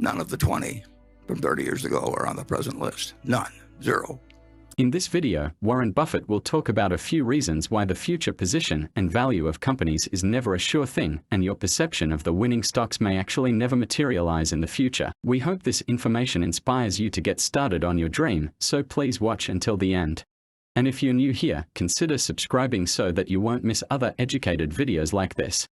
None of the 20 from 30 years ago are on the present list. None. Zero. In this video, Warren Buffett will talk about a few reasons why the future position and value of companies is never a sure thing, and your perception of the winning stocks may actually never materialize in the future. We hope this information inspires you to get started on your dream, so please watch until the end. And if you're new here, consider subscribing so that you won't miss other educated videos like this.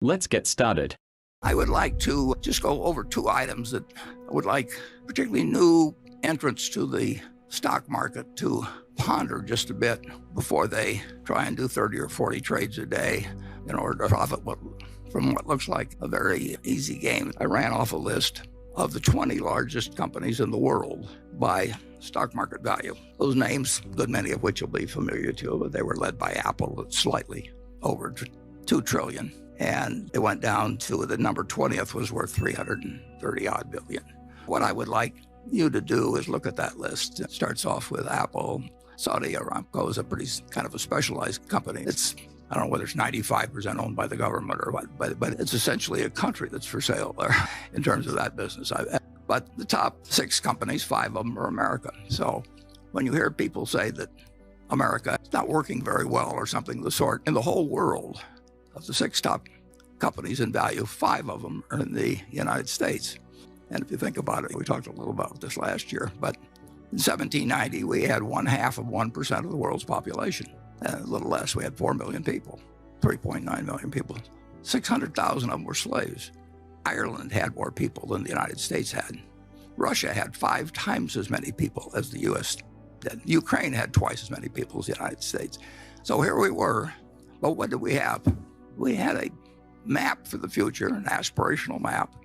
Let's get started. I would like to just go over two items that I would like particularly new entrants to the stock market to ponder just a bit before they try and do 30 or 40 trades a day in order to profit from what looks like a very easy game. I ran off a list of the 20 largest companies in the world by stock market value. Those names, a good many of which will be familiar to you, but they were led by Apple at slightly over $2 trillion. And it went down to the number 20th was worth 330 odd billion. What I would like you to do is look at that list. It starts off with Apple. Saudi Aramco is a pretty kind of a specialized company. I don't know whether it's 95% owned by the government or what, but it's essentially a country that's for sale there in terms of that business. But the top 6 companies, 5 of them are American. So when you hear people say that America is not working very well or something of the sort, in the whole world, of the 6 top companies in value, 5 of them are in the United States. And if you think about it, we talked a little about this last year, but in 1790, we had 1/2% of the world's population. And a little less, we had 4 million people, 3.9 million people. 600,000 of them were slaves. Ireland had more people than the United States had. Russia had 5 times as many people as the US did. Ukraine had twice as many people as the United States. So here we were, but what did we have? We had a map for the future, an aspirational map,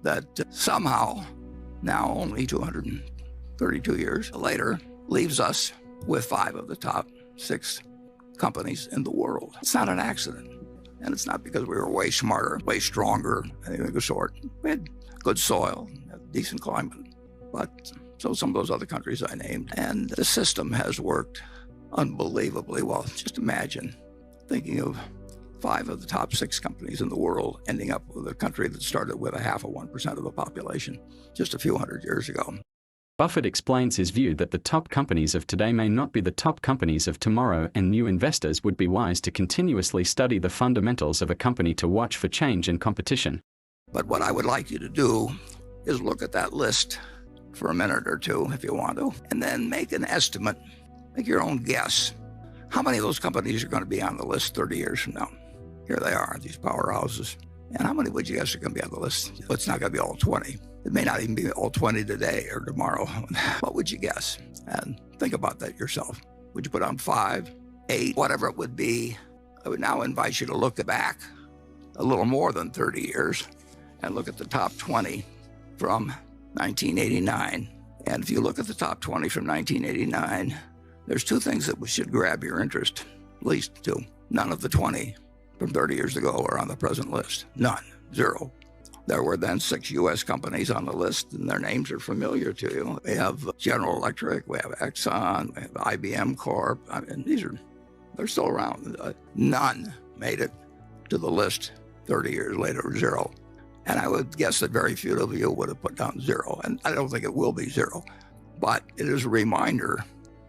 that somehow, now only 232 years later, leaves us with 5 of the top 6 companies in the world. It's not an accident. And it's not because we were way smarter, way stronger, anything of the sort. We had good soil, decent climate. But so some of those other countries I named. And the system has worked unbelievably well. Just imagine thinking of 5 of the top 6 companies in the world ending up with a country that started with 0.5% of the population just a few hundred years ago. Buffett explains his view that the top companies of today may not be the top companies of tomorrow, and new investors would be wise to continuously study the fundamentals of a company to watch for change and competition. But what I would like you to do is look at that list for a minute or two, if you want to, and then make an estimate, make your own guess. How many of those companies are going to be on the list 30 years from now? Here they are, these powerhouses. And how many would you guess are going to be on the list? Well, it's not going to be all 20. It may not even be all 20 today or tomorrow. What would you guess? And think about that yourself. Would you put on 5, 8, whatever it would be? I would now invite you to look back a little more than 30 years and look at the top 20 from 1989. And if you look at the top 20 from 1989, there's 2 things that should grab your interest, at least 2. None of the 20 from 30 years ago are on the present list. None. Zero. There were then 6 U.S. companies on the list, and their names are familiar to you. We have General Electric, we have Exxon, we have IBM Corp. I mean, they're still around. None made it to the list 30 years later, 0. And I would guess that very few of you would have put down 0. And I don't think it will be 0. But it is a reminder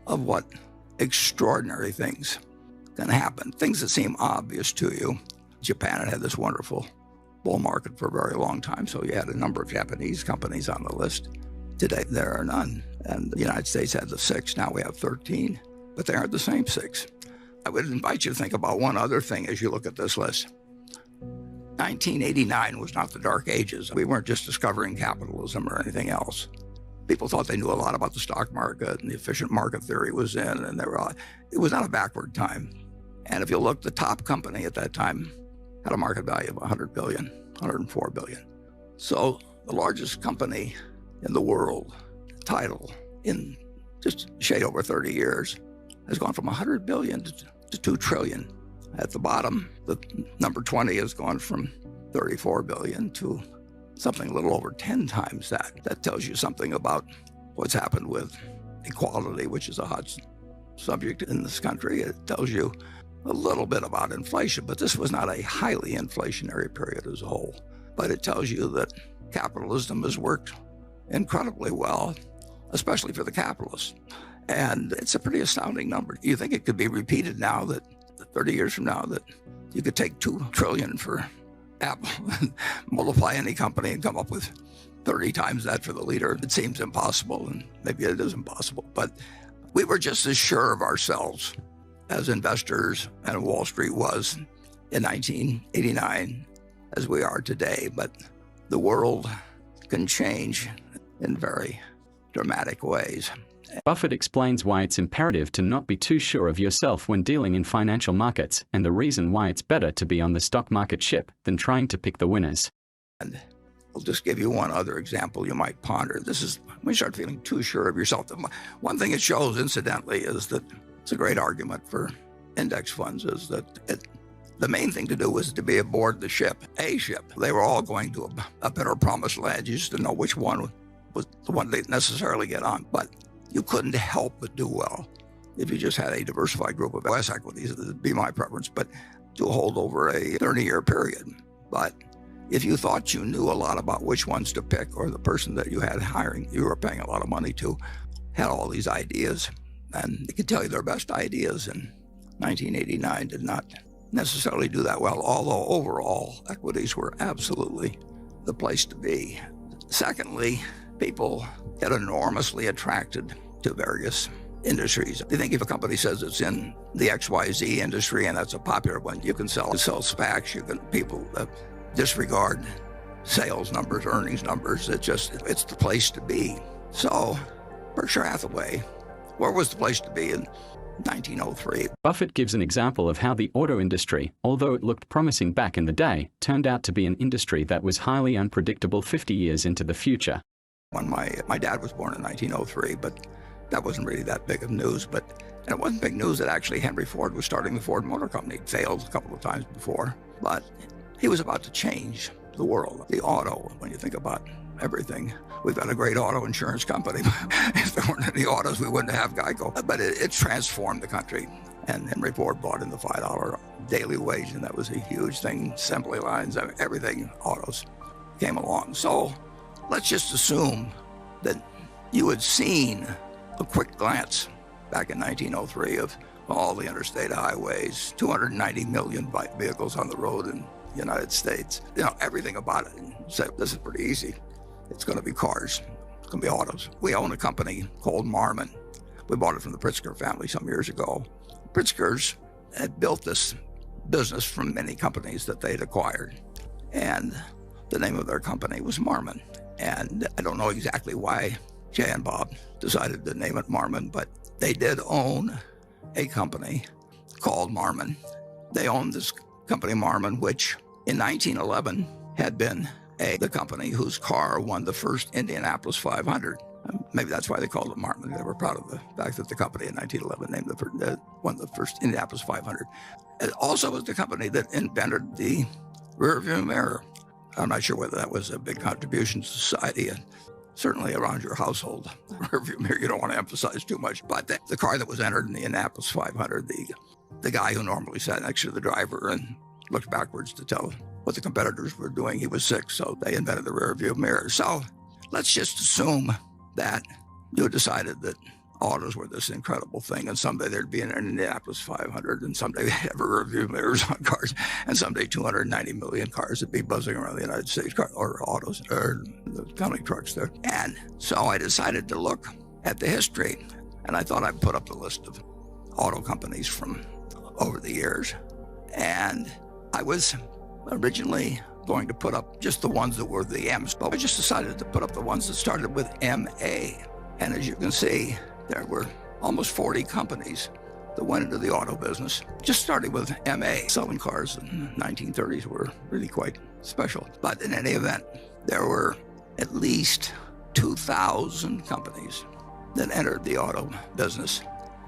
of what extraordinary things can happen, things that seem obvious to you. Japan had this wonderful bull market for a very long time, so you had a number of Japanese companies on the list. Today, there are none. And the United States had the 6, now we have 13, but they aren't the same 6. I would invite you to think about one other thing as you look at this list. 1989 was not the dark ages. We weren't just discovering capitalism or anything else. People thought they knew a lot about the stock market and the efficient market theory was in, and it was not a backward time. And if you look, the top company at that time had a market value of 100 billion, 104 billion. So the largest company in the world, Tidal, in just a shade over 30 years, has gone from 100 billion to 2 trillion. At the bottom, the number 20 has gone from 34 billion to something a little over 10 times that. That tells you something about what's happened with equality, which is a hot subject in this country. It tells you a little bit about inflation, but this was not a highly inflationary period as a whole. But it tells you that capitalism has worked incredibly well, especially for the capitalists. And it's a pretty astounding number. You think it could be repeated now, that 30 years from now, that you could take $2 trillion for Apple and multiply any company and come up with 30 times that for the leader? It seems impossible, and maybe it is impossible. But we were just as sure of ourselves as investors and Wall Street was in 1989 as we are today. But the world can change in very dramatic ways. Buffett explains why it's imperative to not be too sure of yourself when dealing in financial markets, and the reason why it's better to be on the stock market ship than trying to pick the winners. And I'll just give you one other example you might ponder. This is when you start feeling too sure of yourself. One thing it shows, incidentally, is that it's a great argument for index funds, is that the main thing to do was to be aboard the ship, a ship. They were all going to a better promised land. You just didn't know which one was the one they'd necessarily get on. But you couldn't help but do well if you just had a diversified group of U.S. equities. That would be my preference, but to hold over a 30-year period. But if you thought you knew a lot about which ones to pick, or the person that you had hiring, you were paying a lot of money to, had all these ideas, and they could tell you their best ideas in 1989 did not necessarily do that well, although overall equities were absolutely the place to be. Secondly, people get enormously attracted to various industries. They think if a company says it's in the XYZ industry and that's a popular one, you can sell SPACs. People disregard sales numbers, earnings numbers. It's the place to be. So Berkshire Hathaway, where was the place to be in 1903? Buffett gives an example of how the auto industry, although it looked promising back in the day, turned out to be an industry that was highly unpredictable 50 years into the future. When my dad was born in 1903, but that wasn't really that big of news. And it wasn't big news that actually Henry Ford was starting the Ford Motor Company. It failed a couple of times before, but he was about to change the world. The auto, when you think about everything, we've got a great auto insurance company. If there weren't any autos, we wouldn't have Geico. But it transformed the country. And Henry Ford brought in the $5 daily wage, and that was a huge thing. Assembly lines, everything, autos came along. So let's just assume that you had seen a quick glance back in 1903 of all the interstate highways, 290 million vehicles on the road in the United States. You know, everything about it. And said, this is pretty easy. It's going to be cars. It's going to be autos. We own a company called Marmon. We bought it from the Pritzker family some years ago. Pritzkers had built this business from many companies that they'd acquired. And the name of their company was Marmon. And I don't know exactly why Jay and Bob decided to name it Marmon, but they did own a company called Marmon. They owned this company Marmon, which in 1911 had been the company whose car won the first Indianapolis 500. Maybe that's why they called it Marmon. They were proud of the fact that the company in 1911 won the first Indianapolis 500. It also was the company that invented the rear view mirror. I'm not sure whether that was a big contribution to society, and certainly around your household. Rear view mirror, you don't want to emphasize too much. But the car that was entered in the Indianapolis 500, the guy who normally sat next to the driver and looked backwards to tell what the competitors were doing, he was sick, so they invented the rear view mirror. So let's just assume that you decided that autos were this incredible thing, and someday there'd be an Indianapolis 500, and someday they'd have rear view mirrors on cars, and someday 290 million cars would be buzzing around the United States, or autos, or the county trucks there. And so I decided to look at the history, and I thought I'd put up the list of auto companies from over the years. And I was originally going to put up just the ones that were the M's, but I just decided to put up the ones that started with MA. And as you can see, there were almost 40 companies that went into the auto business, just starting with MA. Selling cars in the 1930s were really quite special. But in any event, there were at least 2,000 companies that entered the auto business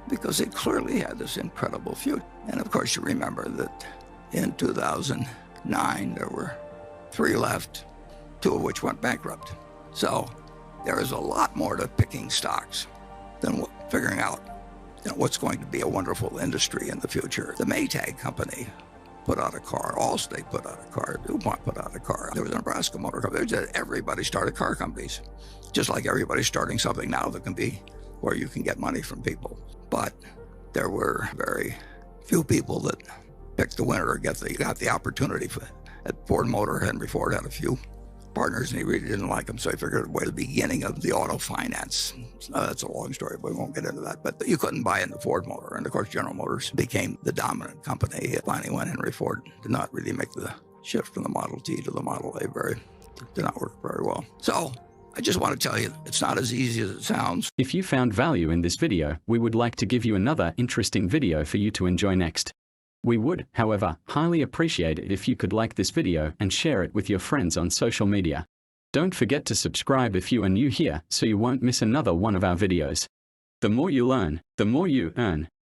because they clearly had this incredible future. And of course, you remember that in 2009, there were 3 left, 2 of which went bankrupt. So there is a lot more to picking stocks than figuring out what's going to be a wonderful industry in the future. The Maytag company put out a car. Allstate put out a car. DuPont put out a car. There was a Nebraska Motor Company. Everybody started car companies, just like everybody's starting something now that can be where you can get money from people. But there were very few people that picked the winner or got the opportunity for it. At Ford Motor, Henry Ford had a few partners, and he really didn't like them, so he figured away the beginning of the auto finance. That's a long story, but we won't get into that. But you couldn't buy into Ford Motor, and of course General Motors became the dominant company. Finally, when Henry Ford did not really make the shift from the Model T to the Model A, did not work very well. So I just want to tell you, it's not as easy as it sounds. If you found value in this video, we would like to give you another interesting video for you to enjoy next. We would, however, highly appreciate it if you could like this video and share it with your friends on social media. Don't forget to subscribe if you are new here so you won't miss another one of our videos. The more you learn, the more you earn.